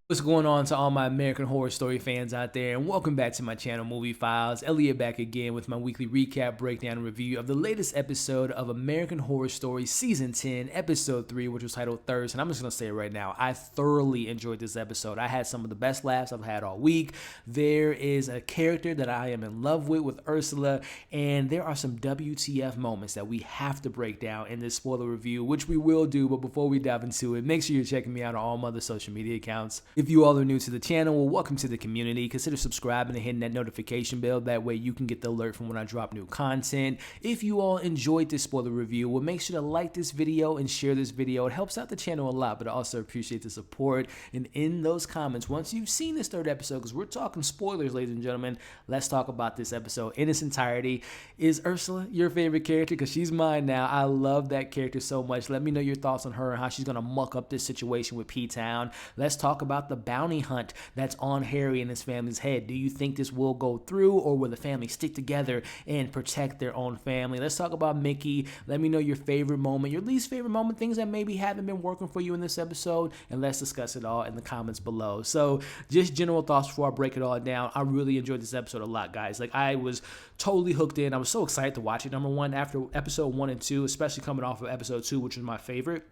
What's going on to all my American Horror Story fans out there, and welcome back to my channel, Movie Files. Elliot back again with my weekly recap, breakdown, and review of the latest episode of American Horror Story Season 10, Episode 3, which was titled Thoeries. And I'm just going to say it right now, I thoroughly enjoyed this episode. I had some of the best laughs I've had all week. There is a character that I am in love with Ursula, and there are some WTF moments that we have to break down in this spoiler review, which we will do. But before we dive into it, make sure you're checking me out on all my other social media accounts. If you all are new to the channel, well, welcome to the community. Consider subscribing and hitting that notification bell. That way you can get the alert from when I drop new content. If you all enjoyed this spoiler review, well, make sure to like this video and share this video. It helps out the channel a lot, but I also appreciate the support. And in those comments, once you've seen this third episode, because we're talking spoilers, ladies and gentlemen, let's talk about this episode in its entirety. Is Ursula your favorite character? Because she's mine now. I love that character so much. Let me know your thoughts on her and how she's going to muck up this situation with P-Town. Let's talk about the bounty hunt that's on Harry and his family's head. Do you think this will go through, or will the family stick together and protect their own family? Let's talk about Mickey. Let me know your favorite moment, your least favorite moment, things that maybe haven't been working for you in this episode, and let's discuss it all in the comments below. So just general thoughts before I break it all down. I really enjoyed this episode a lot, guys. Like, I was totally hooked in. I was so excited to watch it. Number one, after episode 1 and 2, especially coming off of episode 2, which was my favorite,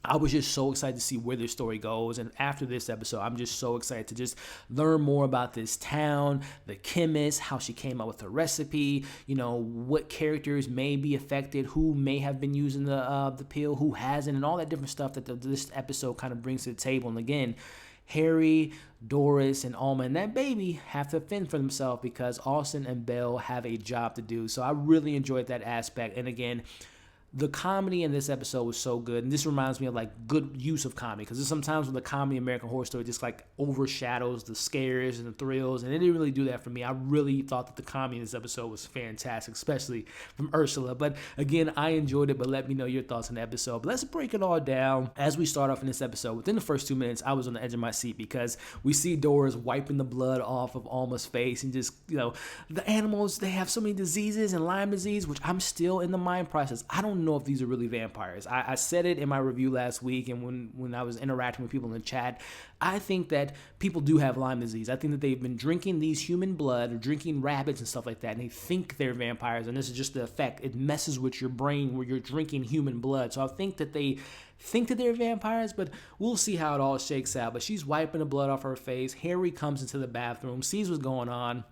I was just so excited to see where this story goes. And after this episode, I'm just so excited to just learn more about this town, the chemist, how she came up with her recipe, you know, what characters may be affected, who may have been using the pill, who hasn't, and all that different stuff that this episode kind of brings to the table. And again, Harry, Doris, and Alma and that baby have to fend for themselves because Paulson and Belle have a job to do. So I really enjoyed that aspect. And again, the comedy in this episode was so good, and this reminds me of like good use of comedy, because there's sometimes when the comedy American Horror Story just like overshadows the scares and the thrills, and it didn't really do that for me. I really thought that the comedy in this episode was fantastic, especially from Ursula. But again, I enjoyed it, but let me know your thoughts on the episode. But let's break it all down as we start off in this episode. Within the first 2 minutes, I was on the edge of my seat because we see Doris wiping the blood off of Alma's face, and just, you know, the animals, they have so many diseases, and Lyme disease, which I'm still in the mind process. I don't know if these are really vampires. I said it in my review last week, and when I was interacting with people in the chat, I think that people do have Lyme disease. I think that they've been drinking these human blood or drinking rabbits and stuff like that, and they think they're vampires, and this is just the effect. It messes with your brain where you're drinking human blood. So I think that they think that they're vampires, but we'll see how it all shakes out. But she's wiping the blood off her face. Harry comes into the bathroom, sees what's going on.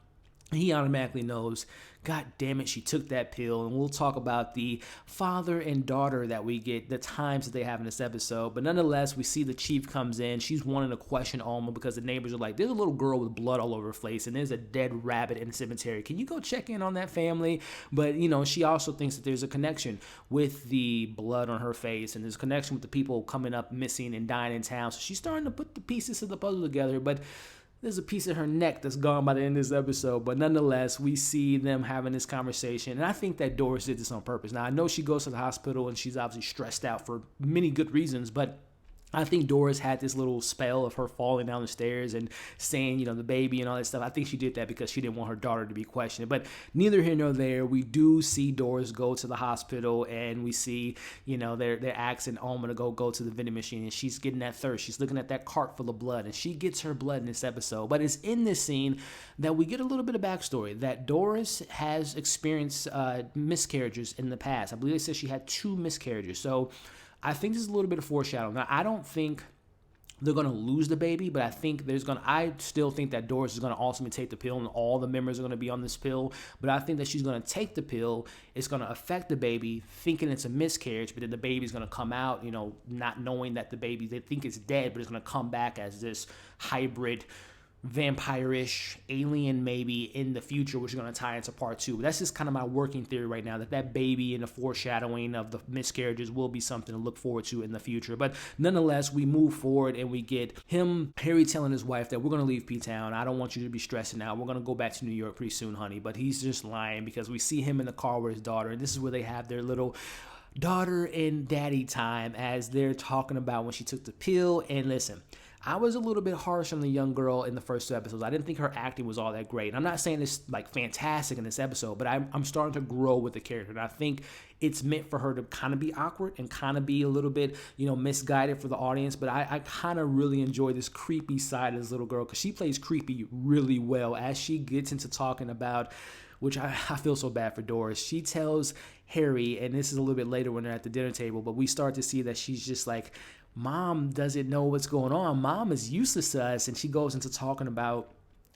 He automatically knows, God damn it, she took that pill. And we'll talk about the father and daughter that we get, the times that they have in this episode. But nonetheless, we see the chief comes in. She's wanting to question Alma because the neighbors are like, there's a little girl with blood all over her face, and there's a dead rabbit in the cemetery. Can you go check in on that family? But, you know, she also thinks that there's a connection with the blood on her face, and there's a connection with the people coming up missing and dying in town. So she's starting to put the pieces of the puzzle together. But there's a piece of her neck that's gone by the end of this episode. But nonetheless, we see them having this conversation. And I think that Doris did this on purpose. Now, I know she goes to the hospital and she's obviously stressed out for many good reasons, but I think Doris had this little spell of her falling down the stairs and saying, you know, the baby and all that stuff. I think she did that because she didn't want her daughter to be questioned. But neither here nor there. We do see Doris go to the hospital, and we see, you know, they're asking Alma to go to the vending machine, and she's getting that thirst. She's looking at that cart full of blood, and she gets her blood in this episode. But it's in this scene that we get a little bit of backstory that Doris has experienced miscarriages in the past. I believe they said she had 2 miscarriages. So I think this is a little bit of foreshadowing. Now, I don't think they're going to lose the baby, but I still think that Doris is going to ultimately take the pill, and all the members are going to be on this pill. But I think that she's going to take the pill. It's going to affect the baby, thinking it's a miscarriage, but then the baby's going to come out, you know, not knowing that the baby, they think it's dead, but it's going to come back as this hybrid vampire-ish alien maybe in the future, which is going to tie into part 2. But that's just kind of my working theory right now, that baby and the foreshadowing of the miscarriages will be something to look forward to in the future. But nonetheless, we move forward and we get Harry telling his wife that we're going to leave P-Town. I don't want you to be stressing out. We're going to go back to New York pretty soon, honey. But he's just lying, because we see him in the car with his daughter, and this is where they have their little daughter and daddy time as they're talking about when she took the pill. And listen, I was a little bit harsh on the young girl in the first 2 episodes. I didn't think her acting was all that great. And I'm not saying it's like fantastic in this episode, but I'm starting to grow with the character. And I think it's meant for her to kind of be awkward and kind of be a little bit, misguided for the audience. But I kind of really enjoy this creepy side of this little girl because she plays creepy really well as she gets into talking about, which I feel so bad for Doris. She tells Harry, and this is a little bit later when they're at the dinner table, but we start to see that she's just like, Mom doesn't know what's going on. Mom is useless to us. And she goes into talking about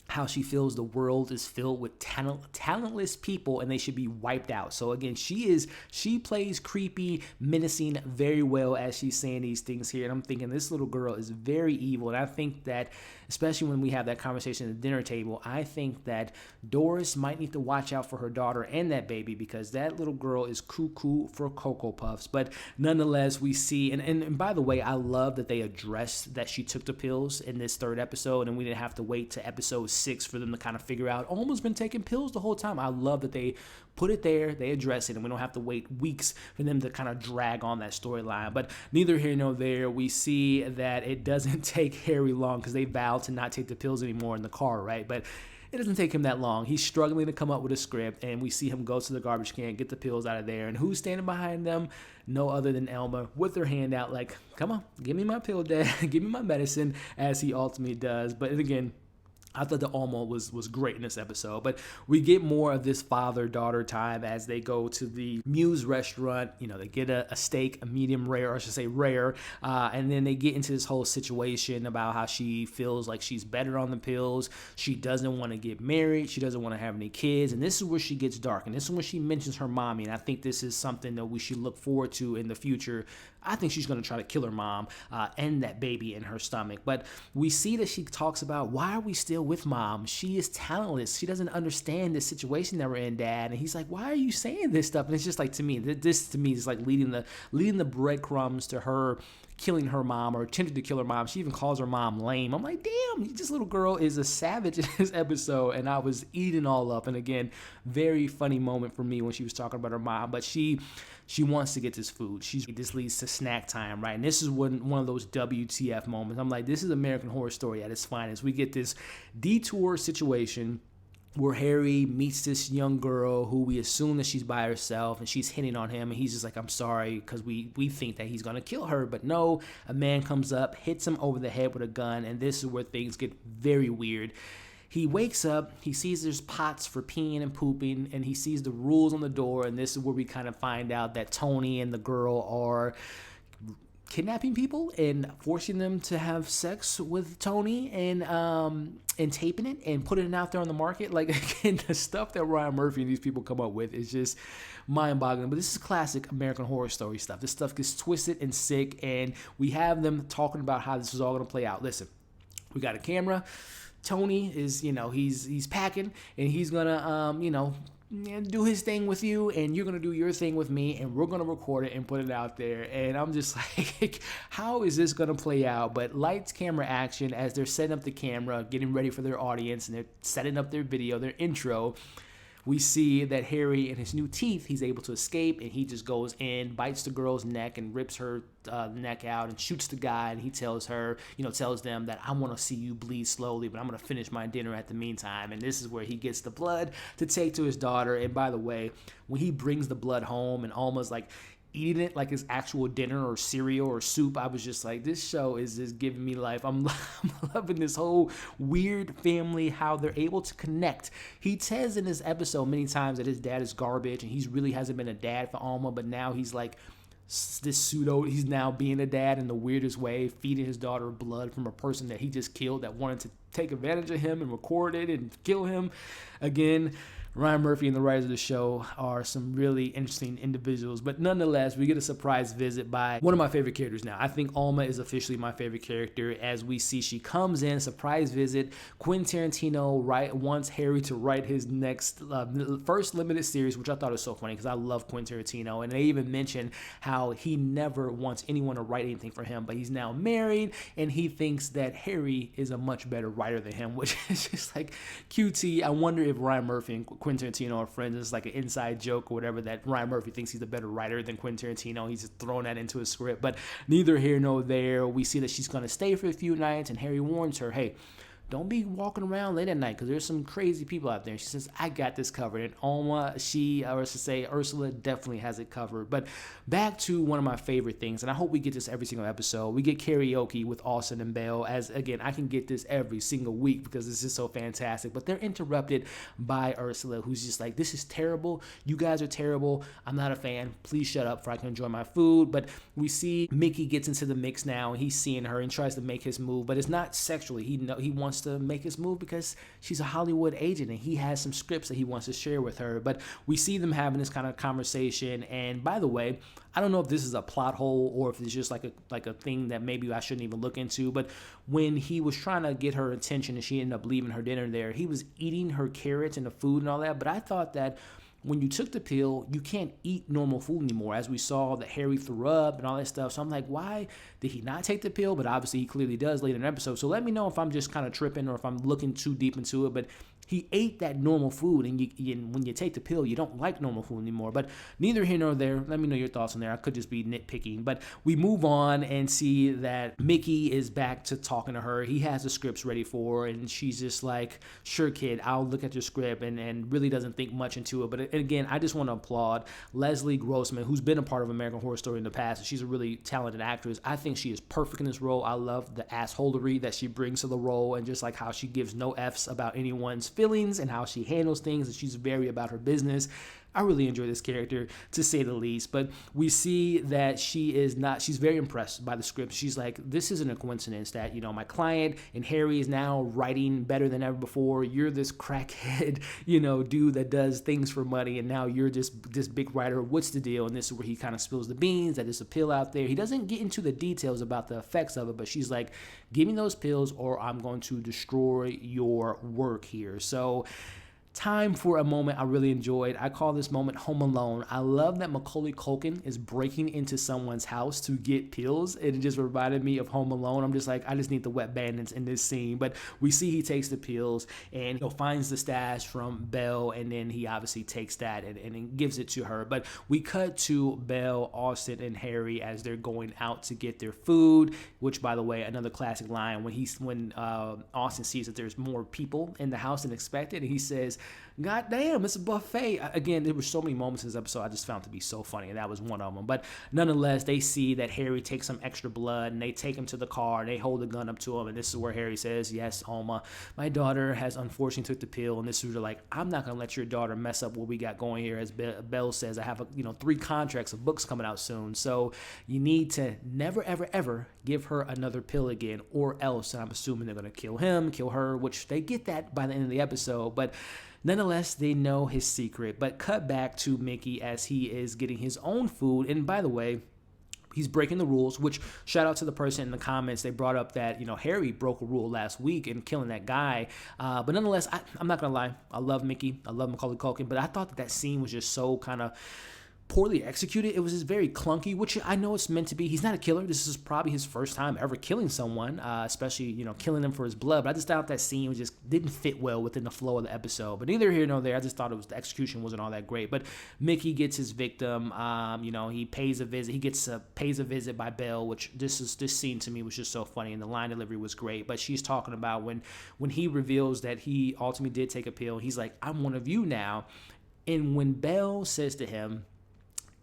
how she feels the world is filled with talentless people and they should be wiped out. So again, she plays creepy, menacing very well as she's saying these things here. And I'm thinking this little girl is very evil. And I think that, especially when we have that conversation at the dinner table, I think that Doris might need to watch out for her daughter and that baby because that little girl is cuckoo for Cocoa Puffs. But nonetheless, we see, and by the way, I love that they addressed that she took the pills in this 3rd episode and we didn't have to wait to episode 6 for them to kind of figure out, Alma's been taking pills the whole time. I love that they put it there, they address it, and we don't have to wait weeks for them to kind of drag on that storyline. But neither here nor there, we see that it doesn't take Harry long because they vow to not take the pills anymore in the car, right? But it doesn't take him that long. He's struggling to come up with a script, and we see him go to the garbage can, get the pills out of there, and who's standing behind them? No other than Alma with her hand out like, come on, give me my pill, Dad, give me my medicine, as he ultimately does. But again, I thought the Alma was great in this episode, but we get more of this father-daughter time as they go to the Muse restaurant. They get a steak, a medium rare, or I should say rare, and then they get into this whole situation about how she feels like she's better on the pills. She doesn't want to get married. She doesn't want to have any kids, and this is where she gets dark, and this is when she mentions her mommy, and I think this is something that we should look forward to in the future. I think she's going to try to kill her mom and that baby in her stomach, but we see that she talks about, why are we still with Mom? She is talentless. She doesn't understand the situation that we're in, Dad. And he's like, why are you saying this stuff? And it's just like, to me, this to me is like leading the breadcrumbs to her killing her mom or attempting to kill her mom. She even calls her mom lame. I'm like, damn, this little girl is a savage in this episode, and I was eating all up. And again, very funny moment for me when she was talking about her mom, but she wants to get this food. This leads to snack time, right? And this is one of those WTF moments. I'm like, this is American Horror Story at its finest. We get this detour situation where Harry meets this young girl who we assume that she's by herself and she's hitting on him, and he's just like, I'm sorry, because we think that he's gonna kill her, but no, a man comes up, hits him over the head with a gun, and this is where things get very weird. He wakes up, he sees there's pots for peeing and pooping, and he sees the rules on the door, and this is where we kind of find out that Tony and the girl are kidnapping people and forcing them to have sex with Tony and taping it and putting it out there on the market. Like, again, the stuff that Ryan Murphy and these people come up with is just mind-boggling. But this is classic American Horror Story stuff. This stuff gets twisted and sick, and we have them talking about how this is all going to play out. Listen, we got a camera. Tony is, he's packing, and he's gonna, do his thing with you, and you're gonna do your thing with me, and we're gonna record it and put it out there. And I'm just like, how is this gonna play out? But lights, camera, action, as they're setting up the camera, getting ready for their audience, and they're setting up their video, their intro. We see that Harry, in his new teeth, he's able to escape, and he just goes in, bites the girl's neck, and rips her neck out, and shoots the guy, and he tells her, tells them that I want to see you bleed slowly, but I'm going to finish my dinner at the meantime. And this is where he gets the blood to take to his daughter. And by the way, when he brings the blood home and almost like eating it like his actual dinner or cereal or soup, I was just like, this show is just giving me life. I'm loving this whole weird family, how they're able to connect. He says in this episode many times that his dad is garbage, and he really hasn't been a dad for Alma, but now he's like he's now being a dad in the weirdest way, feeding his daughter blood from a person that he just killed that wanted to take advantage of him and record it and kill him. Again, Ryan Murphy and the writers of the show are some really interesting individuals, but nonetheless, we get a surprise visit by one of my favorite characters now. I think Alma is officially my favorite character, as we see she comes in, surprise visit. Quentin Tarantino wants Harry to write his next first limited series, which I thought was so funny because I love Quentin Tarantino, and they even mention how he never wants anyone to write anything for him, but he's now married, and he thinks that Harry is a much better writer than him, which is just like QT. I wonder if Ryan Murphy and Quentin Tarantino are friends. It's like an inside joke or whatever that Ryan Murphy thinks he's a better writer than Quentin Tarantino. He's just throwing that into his script. But neither here nor there. We see that she's going to stay for a few nights, and Harry warns her, hey, don't be walking around late at night because there's some crazy people out there. She says, I got this covered. And Alma, Ursula definitely has it covered. But back to one of my favorite things, and I hope we get this every single episode. We get karaoke with Paulson and Belle, as, again, I can get this every single week because this is so fantastic. But they're interrupted by Ursula, who's just like, this is terrible. You guys are terrible. I'm not a fan. Please shut up so I can enjoy my food. But we see Mickey gets into the mix now, and he's seeing her and tries to make his move. But it's not sexually. He wants to make his move because she's a Hollywood agent and he has some scripts that he wants to share with her. But we see them having this kind of conversation. And by the way, I don't know if this is a plot hole or if it's just like a thing that maybe I shouldn't even look into. But when he was trying to get her attention and she ended up leaving her dinner there, he was eating her carrots and the food and all that. But I thought that when you took the pill, you can't eat normal food anymore, as we saw that Harry threw up and all that stuff. So I'm like, why did he not take the pill? But obviously he clearly does later in the episode. So let me know if I'm just kind of tripping or if I'm looking too deep into it. But he ate that normal food, and when you take the pill, you don't like normal food anymore. But neither here nor there. Let me know your thoughts on there. I could just be nitpicking. But we move on and see that Mickey is back to talking to her. He has the scripts ready for her, and she's just like, sure, kid, I'll look at your script, and really doesn't think much into it. But again, I just want to applaud Leslie Grossman, who's been a part of American Horror Story in the past. She's a really talented actress. I think she is perfect in this role. I love the assholery that she brings to the role, and just like how she gives no F's about anyone's feelings and how she handles things, and she's very about her business. I really enjoy this character, to say the least. But we see that she's very impressed by the script. She's like, this isn't a coincidence that, my client and Harry is now writing better than ever before. You're this crackhead, dude that does things for money, and now you're just this big writer. What's the deal? And this is where he kind of spills the beans that there's a pill out there. He doesn't get into the details about the effects of it, but she's like, give me those pills or I'm going to destroy your work here. So time for a moment I really enjoyed. I call this moment Home Alone. I love that Macaulay Culkin is breaking into someone's house to get pills. It just reminded me of Home Alone. I'm just like, I just need the wet bandits in this scene. But we see he takes the pills and finds the stash from Belle, and then he obviously takes that and gives it to her. But we cut to Belle, Austin, and Harry as they're going out to get their food, which, by the way, another classic line when Austin sees that there's more people in the house than expected, and he says, God damn, it's a buffet. Again, there were so many moments in this episode I just found to be so funny, and that was one of them. But nonetheless, they see that Harry takes some extra blood, and they take him to the car, and they hold the gun up to him, and this is where Harry says, yes, Alma, my daughter has unfortunately took the pill, and this is like, I'm not going to let your daughter mess up what we got going here. As Belle says, I have 3 contracts of books coming out soon, so you need to never, ever, ever give her another pill again, or else, and I'm assuming they're going to kill him, kill her, which they get that by the end of the episode. But nonetheless, they know his secret. But cut back to Mickey as he is getting his own food. And by the way, he's breaking the rules, which shout out to the person in the comments. They brought up that, Harry broke a rule last week in killing that guy. But nonetheless, I'm not going to lie. I love Mickey. I love Macaulay Culkin. But I thought that scene was just so kind of poorly executed. It was just very clunky, which I know it's meant to be. He's not a killer. This is probably his first time ever killing someone, especially, killing them for his blood. But I just thought that scene didn't fit well within the flow of the episode. But neither here nor there. I just thought the execution wasn't all that great. But Mickey gets his victim. He pays a visit. He pays a visit by Belle, which this scene to me was just so funny, and the line delivery was great. But she's talking about when he reveals that he ultimately did take a pill. He's like, I'm one of you now. And when Belle says to him,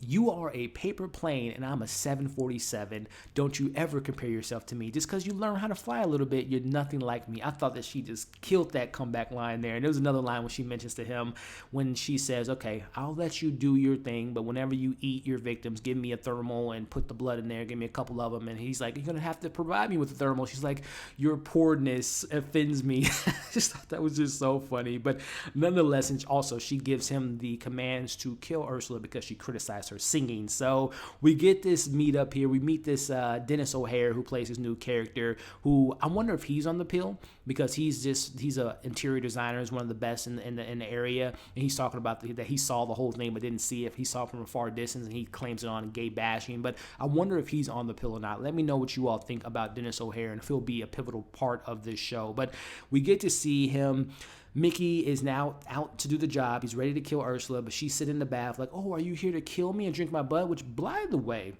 you are a paper plane and I'm a 747. Don't you ever compare yourself to me. Just because you learn how to fly a little bit, you're nothing like me. I thought that she just killed that comeback line there. And there was another line when she mentions to him when she says, okay, I'll let you do your thing, but whenever you eat your victims, give me a thermal and put the blood in there. Give me a couple of them. And he's like, you're going to have to provide me with a thermal. She's like, your poorness offends me. I just thought that was just so funny. But nonetheless, and also she gives him the commands to kill Ursula because she criticized her singing. So we get this meet up here. We meet this Dennis O'Hare, who plays his new character, who I wonder if he's on the pill, because he's a interior designer, is one of the best in the area, and he's talking about that he saw the whole thing but didn't see it. He saw it from a far distance, and he claims it on gay bashing. But I wonder if he's on the pill or not. Let me know what you all think about Dennis O'Hare and if he'll be a pivotal part of this show. But we get to see him Mickey is now out to do the job. He's ready to kill Ursula, but she's sitting in the bath like, oh, are you here to kill me and drink my blood? Which, by the way,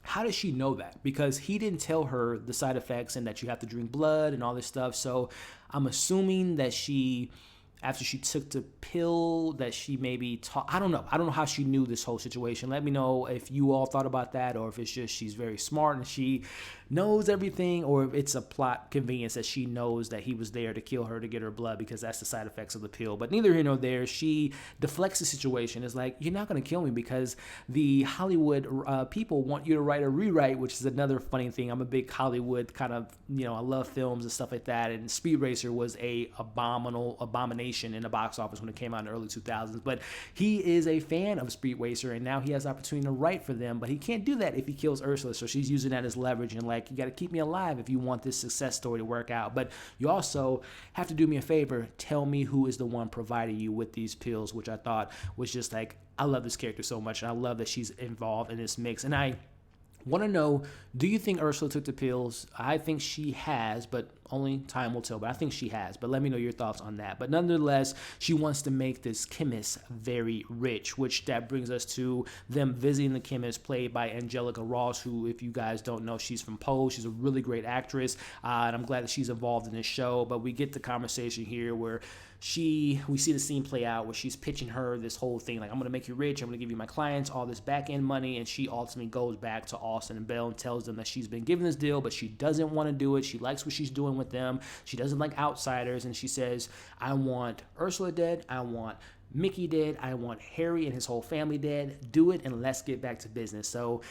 how does she know that? Because he didn't tell her the side effects and that you have to drink blood and all this stuff. So I'm assuming that she, after she took the pill, that she maybe I don't know. I don't know how she knew this whole situation. Let me know if you all thought about that, or if it's just she's very smart and she knows everything, or if it's a plot convenience that she knows that he was there to kill her to get her blood because that's the side effects of the pill. But neither here nor there. She deflects the situation. It's like, you're not going to kill me because the Hollywood people want you to write a rewrite, which is another funny thing. I'm a big Hollywood kind of, I love films and stuff like that. And Speed Racer was a abomination in the box office when it came out in the early 2000s. But he is a fan of Speed Racer, and now he has the opportunity to write for them. But he can't do that if he kills Ursula. So she's using that as leverage and like, you got to keep me alive if you want this success story to work out. But you also have to do me a favor. Tell me who is the one providing you with these pills, which I thought was just like, I love this character so much. And I love that she's involved in this mix. And I want to know, do you think Ursula took the pills? I think she has, but only time will tell. But I think she has. But let me know your thoughts on that. But nonetheless, she wants to make this chemist very rich, which that brings us to them visiting the chemist, played by Angelica Ross, who, if you guys don't know, she's from Pose. She's a really great actress, and I'm glad that she's involved in this show. But we get the conversation here where we see the scene play out where she's pitching her this whole thing, like, I'm going to make you rich, I'm going to give you my clients all this back end money, and she ultimately goes back to Austin and Belle and tells them that she's been given this deal, but she doesn't want to do it. She likes what she's doing with them. She doesn't like outsiders, and she says, I want Ursula dead, I want Mickey dead, I want Harry and his whole family dead. Do it, and let's get back to business. So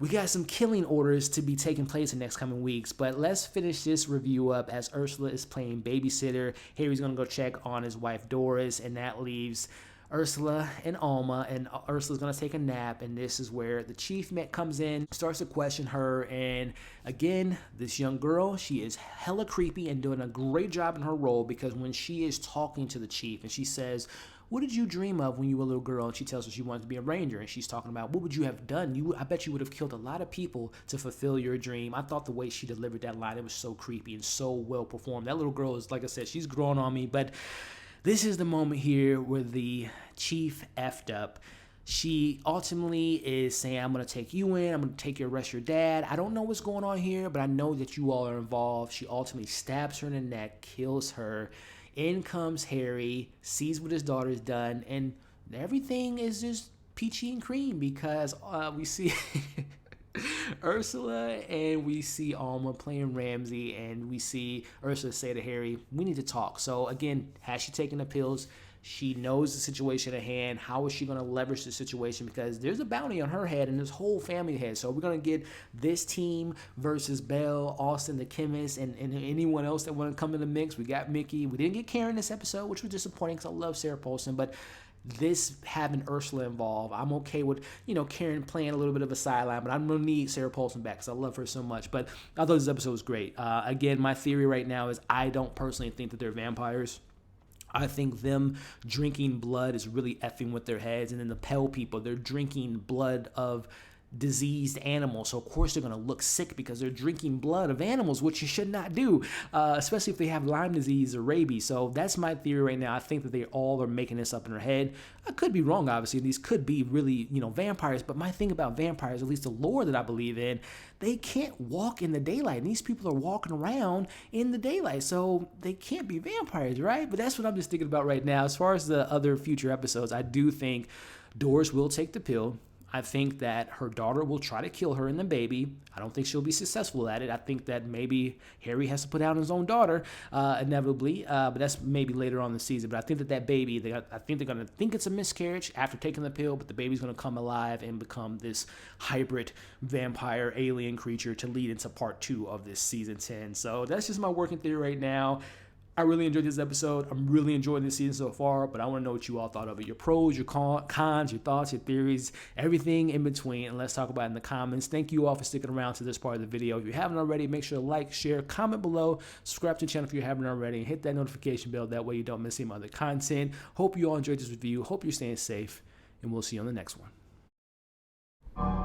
we got some killing orders to be taking place in the next coming weeks, but let's finish this review up as Ursula is playing babysitter. Harry's going to go check on his wife Doris, and that leaves Ursula and Alma, and Ursula's going to take a nap, and this is where the chief comes in, starts to question her, and again, this young girl, she is hella creepy and doing a great job in her role, because when she is talking to the chief and she says, what did you dream of when you were a little girl? And she tells her she wanted to be a ranger, and she's talking about, what would you have done? I bet you would have killed a lot of people to fulfill your dream. I thought the way she delivered that line, it was so creepy and so well performed. That little girl is, like I said, she's growing on me, but this is the moment here where the chief effed up. She ultimately is saying, I'm going to take you in. I'm going to take you arrest your dad. I don't know what's going on here, but I know that you all are involved. She ultimately stabs her in the neck, kills her. In comes Harry, sees what his daughter's done, and everything is just peachy and cream, because we see Ursula and we see Alma playing Ramsey, and we see Ursula say to Harry, we need to talk. So again, has she taken the pills? She knows the situation at hand. How is she going to leverage the situation? Because there's a bounty on her head and this whole family head. So we're going to get this team versus Belle, Austin, the chemist, and anyone else that want to come in the mix. We got Mickey. We didn't get Kiera this episode, which was disappointing because I love Sarah Paulson. But this having Ursula involved, I'm okay with, Karen playing a little bit of a sideline, but I'm going to need Sarah Paulson back because I love her so much. But I thought this episode was great. Again, my theory right now is I don't personally think that they're vampires. I think them drinking blood is really effing with their heads. And then the Pale people, they're drinking blood of diseased animals, so of course they're going to look sick because they're drinking blood of animals, which you should not do, especially if they have Lyme disease or rabies. So that's my theory right now. I think that they all are making this up in their head. I could be wrong, obviously. These could be really, vampires, but my thing about vampires, at least the lore that I believe in, they can't walk in the daylight, and these people are walking around in the daylight, so they can't be vampires, right? But that's what I'm just thinking about right now. As far as the other future episodes, I do think Doris will take the pill. I think that her daughter will try to kill her and the baby. I don't think she'll be successful at it. I think that maybe Harry has to put out his own daughter, inevitably, but that's maybe later on in the season. But I think that baby, I think they're going to think it's a miscarriage after taking the pill, but the baby's going to come alive and become this hybrid vampire alien creature to lead into part 2 of this season 10. So that's just my working theory right now. I really enjoyed this episode. I'm really enjoying this season so far, but I want to know what you all thought of it. Your pros, your cons, your thoughts, your theories, everything in between, and let's talk about it in the comments. Thank you all for sticking around to this part of the video. If you haven't already, make sure to like, share, comment below, subscribe to the channel if you haven't already, and hit that notification bell. That way you don't miss any other content. Hope you all enjoyed this review. Hope you're staying safe, and we'll see you on the next one.